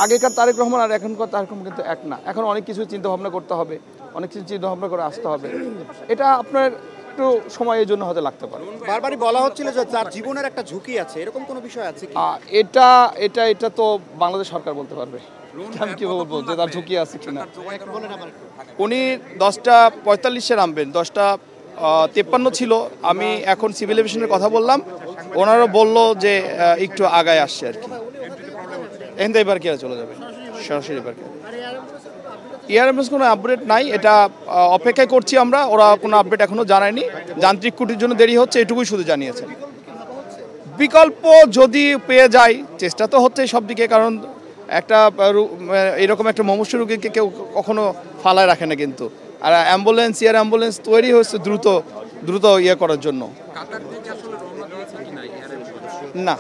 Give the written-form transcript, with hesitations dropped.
আগেকার তারেক রহমান আর এখনকার তারেক রহমান কিন্তু এক না। এখন অনেক কিছু চিন্তা ভাবনা করতে হবে, অনেক কিছু চিন্তা ভাবনা করে আসতে হবে। এটা আপনার একটু সময়ের জন্য হয়তো লাগতে পারে। বারবারই বলা হচ্ছিল যে তার জীবনের একটা ঝুঁকি আছে, এরকম কোনো বিষয় আছে কি? এটা এটা এটা তো বাংলাদেশ সরকার বলতে পারবে। আমি কি বলবো যে তার ঝুঁকি আছে কিনা। উনি 10:45-এ নামবেন, 10:53 ছিল। আমি এখন সিভিল এভিয়েশনের কথা বললাম, ওনারা বললো যে একটু আগায় আসছে আর কি। এখান থেকে এবার কি চলে যাবে সরাসরি এবার এয়ারএমএস কোনো আপডেট নাই, এটা অপেক্ষা করছি আমরা। ওরা কোনো আপডেট এখনো জানায়নি, যান্ত্রিক ত্রুটির জন্য দেরি হচ্ছে, এটুকুই শুধু জানিয়েছেন। বিকল্প যদি পেয়ে যায়, চেষ্টা তো হচ্ছে সব দিকে, কারণ একটা এরকম একটা মুমূর্ষু রোগীকে কেউ কখনো ফালায় রাখে না কিন্তু। আর অ্যাম্বুলেন্স এয়ার অ্যাম্বুলেন্স তৈরি হয়েছে দ্রুত ইয়ে করার জন্য। না।